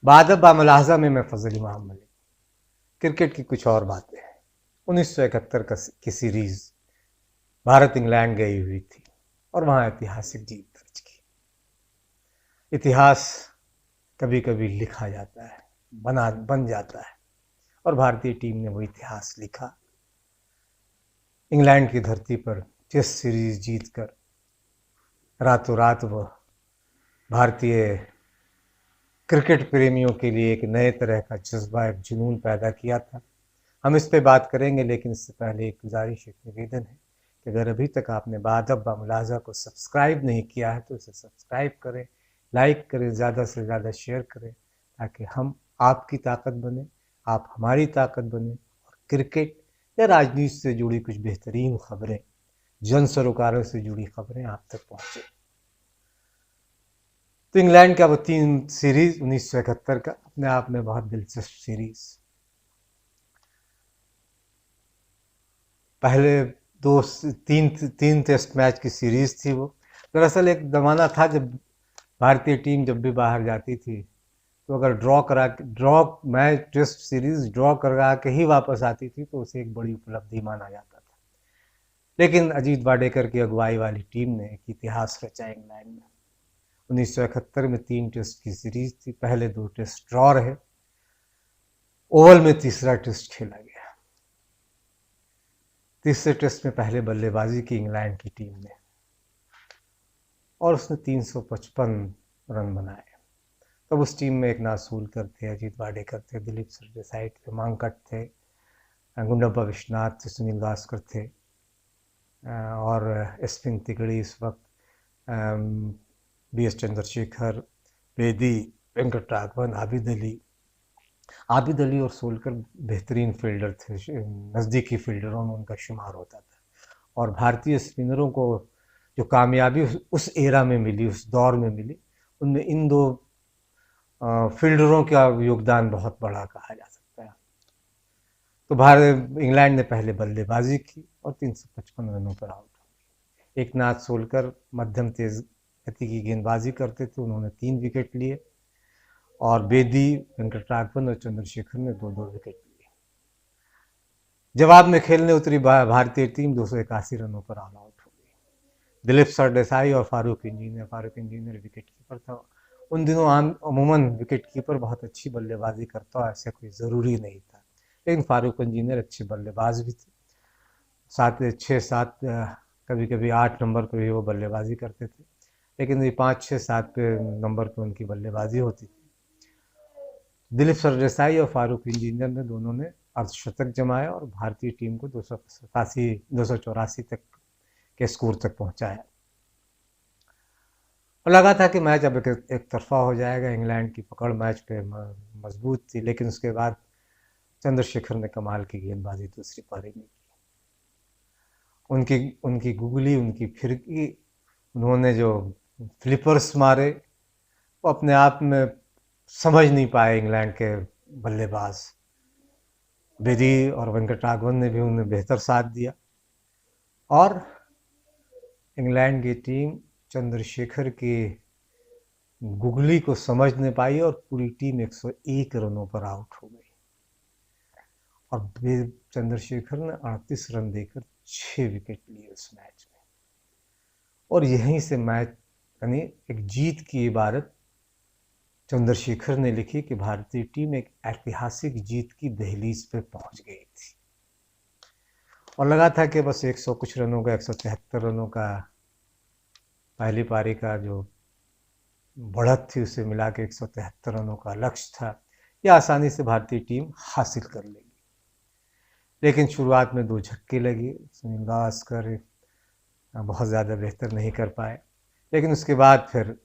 बादब बामलाहजा में मैं फजल इमाम मलिक। क्रिकेट की कुछ और बातें हैं। 1971 की सीरीज भारत इंग्लैंड गई हुई थी और वहां ऐतिहासिक जीत दर्ज की। इतिहास कभी कभी लिखा जाता है, बन जाता है, और भारतीय टीम ने वो इतिहास लिखा। इंग्लैंड की धरती पर टेस्ट सीरीज जीतकर रातों रात वह भारतीय क्रिकेट प्रेमियों के लिए एक नए तरह का जज्बा, एक जुनून पैदा किया था। हम इस पे बात करेंगे, लेकिन इससे पहले एक गुजारिश, एक निवेदन है कि अगर अभी तक आपने बादब बामुलाजा को सब्सक्राइब नहीं किया है तो इसे सब्सक्राइब करें, लाइक करें, ज़्यादा से ज़्यादा शेयर करें, ताकि हम आपकी ताकत बने, आप हमारी ताकत बने, और क्रिकेट या राजनीति से जुड़ी कुछ बेहतरीन खबरें, जन सरोकारों से जुड़ी खबरें आप तक पहुँचे। तो इंग्लैंड का वो 3 सीरीज 1971 का अपने आप में बहुत दिलचस्प सीरीज। पहले दो तीन तीन टेस्ट मैच की सीरीज थी वो। दरअसल एक ज़माना था जब भारतीय टीम जब भी बाहर जाती थी तो अगर draw match test series draw करा के ही वापस आती थी तो उसे एक बड़ी उपलब्धि माना जाता था। लेकिन अजीत वाडेकर की अगुवाई वाली टीम ने एक इतिहास रचा इंग्लैंड में। 1971 में 3 टेस्ट की सीरीज थी। पहले 2 टेस्ट ड्रॉ रहे, ओवल में तीसरा टेस्ट खेला गया। तीसरे टेस्ट में पहले बल्लेबाजी की इंग्लैंड की टीम ने और उसने 355 रन बनाए। तब उस टीम में एक नासूलकर थे, अजीत वाडेकर थे, दिलीप सरदेसाई थे, मांकट थे, गुंडप्पा विश्वनाथ थे, सुनील गावस्कर थे, और एसपिन तिगड़ी इस वक्त, बी एस चंद्रशेखर, बेदी, वेंकट राघवन, आबिद अली और सोलकर बेहतरीन फील्डर थे, नज़दीकी फील्डरों में उनका शुमार होता था। और भारतीय स्पिनरों को जो कामयाबी उस एरा में मिली, उस दौर में मिली, उनमें इन 2 फील्डरों का योगदान बहुत बड़ा कहा जा सकता है। तो भारत इंग्लैंड ने पहले बल्लेबाजी की और 355 रनों पर आउट हो गई। एकनाथ सोलकर मध्यम तेज गति की गेंदबाजी करते थे, उन्होंने 3 विकेट लिए, और बेदी, वेंकट राघवन और चंद्रशेखर ने 2-2 विकेट लिए। जवाब में खेलने उतरी भारतीय टीम 281 रनों पर ऑल आउट हो गई। दिलीप सरदेसाई और फारूक इंजीनियर विकेट कीपर था। उन दिनों अमूमन विकेट कीपर बहुत अच्छी बल्लेबाजी करता, ऐसा कोई ज़रूरी नहीं था, लेकिन फारूक इंजीनियर अच्छे बल्लेबाज भी थे। 6-7 कभी कभी 8 नंबर पर भी वो बल्लेबाजी करते थे, लेकिन ये 5-6-7 नंबर पर उनकी बल्लेबाजी होती थी। दिलीप सरदेसाई और फारूक इंजीनियर ने दोनों ने अर्धशतक जमाया और भारतीय टीम को 284 तक के स्कोर तक पहुंचाया। और लगा था कि मैच अब एक तरफा हो जाएगा। इंग्लैंड की पकड़ मैच पे मजबूत थी, लेकिन उसके बाद चंद्रशेखर ने कमाल की गेंदबाजी दूसरी पारी में की। उनकी उनकी गुगली, उनकी फिरकी, उन्होंने जो फ्लिपर्स मारे, वो अपने आप में समझ नहीं पाए इंग्लैंड के बल्लेबाज। बेदी और वेंकट राघवन ने भी उन्हें बेहतर साथ दिया और इंग्लैंड की टीम चंद्रशेखर की गुगली को समझ नहीं पाई और पूरी टीम 101 रनों पर आउट हो गई। और चंद्रशेखर ने 38 रन देकर 6 विकेट लिए उस मैच में। और यहीं से मैच, यानी एक जीत की इबारत चंद्रशेखर ने लिखी कि भारतीय टीम एक ऐतिहासिक जीत की दहलीज पे पहुंच गई थी। और लगा था कि बस 100 कुछ रनों का, 173 रनों का पहली पारी का जो बढ़त थी उसे मिला के 173 रनों का लक्ष्य था, यह आसानी से भारतीय टीम हासिल कर लेगी। लेकिन शुरुआत में 2 झटके लगे। सुनील गावस्कर बहुत ज़्यादा बेहतर नहीं कर पाए, लेकिन उसके बाद फिर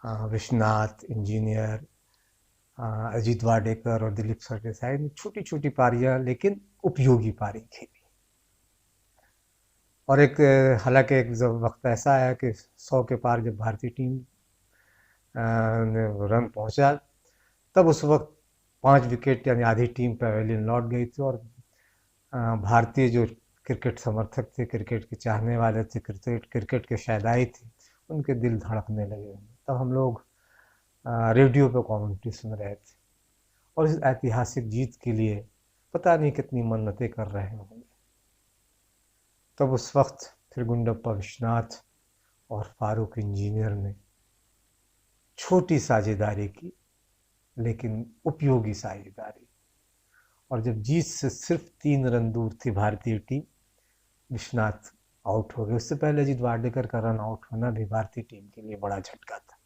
विश्वनाथ, इंजीनियर, अजीत वाडेकर और दिलीप सरदेसाई ने छोटी छोटी पारियां लेकिन उपयोगी पारी खेली। और हालांकि एक वक्त ऐसा आया कि 100 के पार जब भारतीय टीम ने रन पहुंचा, तब उस वक्त 5 विकेट यानी आधी टीम पवेलियन लौट गई थी और भारतीय जो क्रिकेट समर्थक थे, क्रिकेट के चाहने वाले थे, क्रिकेट के शैदाई थे, उनके दिल धड़कने लगे। तब हम लोग रेडियो पे कमेंट्री सुन रहे थे और इस ऐतिहासिक जीत के लिए पता नहीं कितनी मन्नतें कर रहे होंगे। तब उस वक्त फिर गुंडप्पा विश्वनाथ और फारूक इंजीनियर ने छोटी साझेदारी की, लेकिन उपयोगी साझेदारी। और जब जीत से सिर्फ 3 रन दूर थी भारतीय टीम, विश्वनाथ आउट हो गए। उससे पहले अजीत वाडेकर का रन आउट होना भी भारतीय टीम के लिए बड़ा झटका था।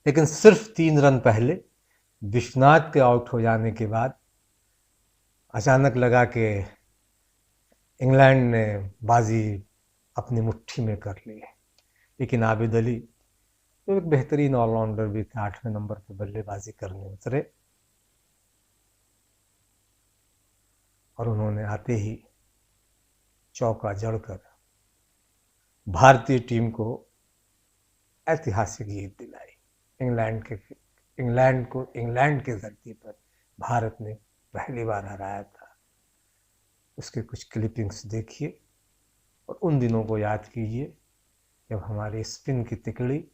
लेकिन सिर्फ 3 रन पहले विश्वनाथ के आउट हो जाने के बाद अचानक लगा कि इंग्लैंड ने बाजी अपनी मुट्ठी में कर ली है। लेकिन आबिद अली जो एक बेहतरीन ऑलराउंडर भी थे, 8वें नंबर पर बल्लेबाजी करने उतरे और उन्होंने आते ही चौका जड़कर भारतीय टीम को ऐतिहासिक जीत दिलाई। इंग्लैंड के धरती पर भारत ने पहली बार हराया था। उसके कुछ क्लिपिंग्स देखिए और उन दिनों को याद कीजिए जब हमारी स्पिन की तिकड़ी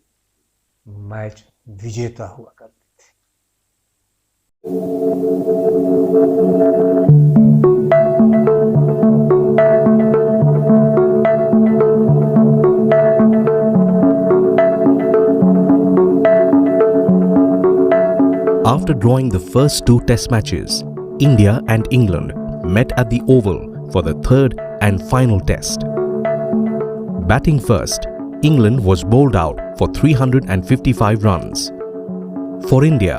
मैच विजेता हुआ करती थी। After drawing the first 2 test matches, India and England met at the Oval for the third and final test. Batting first, England was bowled out for 355 runs. For India,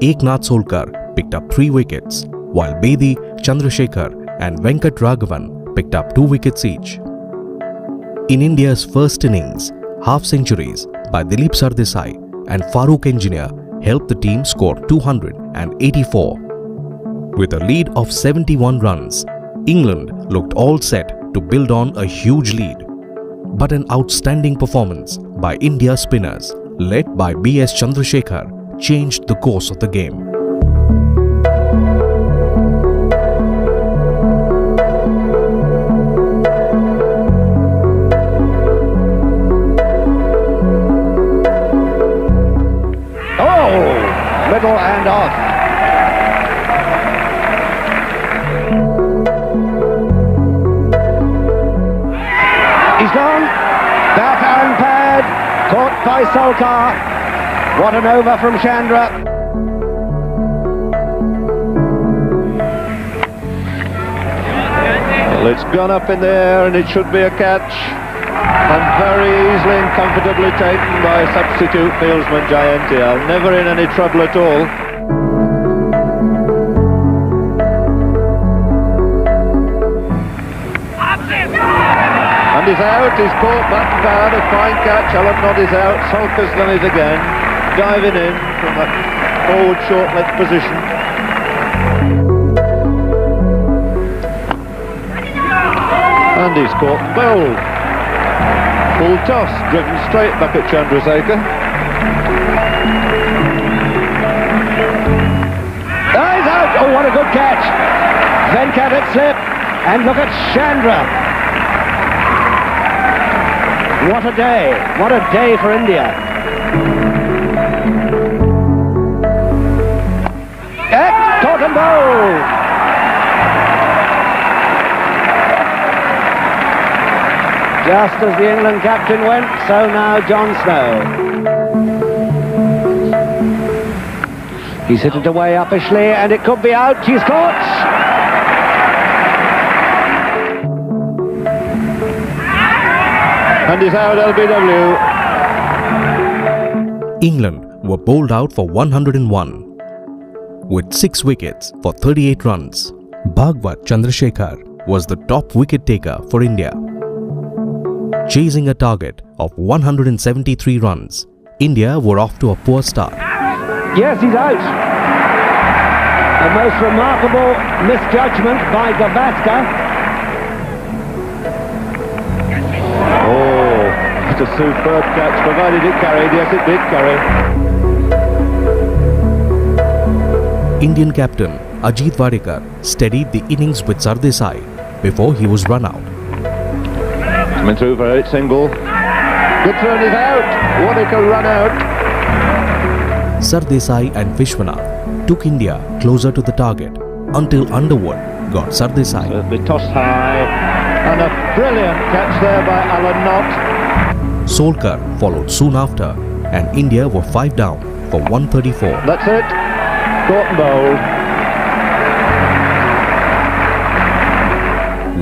Eknath Solkar picked up 3 wickets, while Bedi, Chandrasekhar and Venkat Raghavan picked up 2 wickets each. In India's first innings, half centuries by Dilip Sardesai and Farooq Engineer helped the team score 284. With a lead of 71 runs, England looked all set to build on a huge lead. But an outstanding performance by India spinners, led by B.S. Chandrasekhar, changed the course of the game. Middle and off. He's gone. Bat and pad. Caught by Solkar. What an over from Chandra. Well, it's gone up in the air and it should be a catch. And very easily and comfortably taken by substitute fieldsman Jayantial. Never in any trouble at all. And he's out, he's caught back bad, a fine catch. Alan Nod is out, Solkar's done it again. Diving in from that forward short leg position. And he's caught and bowled. Full toss, driven straight back at Chandrasekhar. Oh, he's out! Oh, what a good catch! Venkat at slip, and look at Chandra. What a day for India. Caught and bowled! Just as the England captain went, so now John Snow. He's hit it away uppishly, and it could be out. He's caught! And he's out, LBW. England were bowled out for 101, with 6 wickets for 38 runs. Bhagwat Chandrasekhar was the top wicket taker for India. Chasing a target of 173 runs, India were off to a poor start. Yes, he's out. A most remarkable misjudgment by Gavaskar. Oh, it's a superb catch, provided it carried. Yes, it did carry. Indian captain Ajit Wadekar steadied the innings with Sardesai before he was run out. Coming through for a single. Good throw and he's out. Wadekar run out. Sardesai and Vishwanath took India closer to the target until Underwood got Sardesai. It'll be tossed high, and a brilliant catch there by Alan Knott. Solkar followed soon after, and India were 5 down for 134. That's it. Caught and bowled.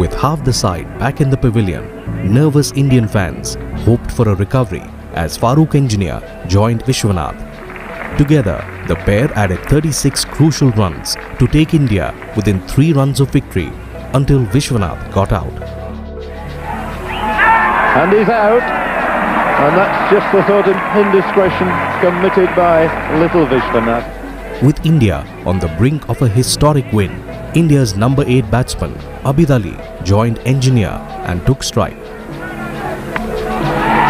With half the side back in the pavilion, nervous Indian fans hoped for a recovery as Farooq Engineer joined Vishwanath. Together, the pair added 36 crucial runs to take India within 3 runs of victory until Vishwanath got out. And he's out. And that's just the sort of indiscretion committed by little Vishwanath. With India on the brink of a historic win, India's number 8 batsman Abid Ali joined Engineer and took strike.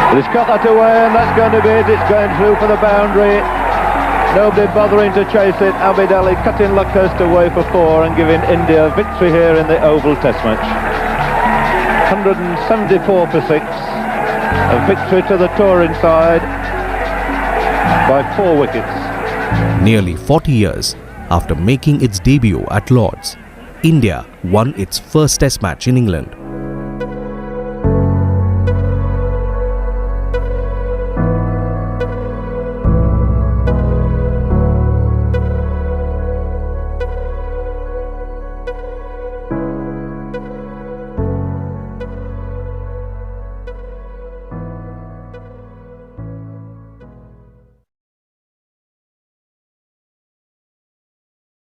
But he's cut that away, and that's going to be it. It's going through for the boundary. Nobody bothering to chase it. Abid Ali cutting Luckhurst away for 4 and giving India victory here in the Oval Test match. 174 for 6. A victory to the touring side by 4 wickets. Nearly 40 years after making its debut at Lord's, India won its first Test match in England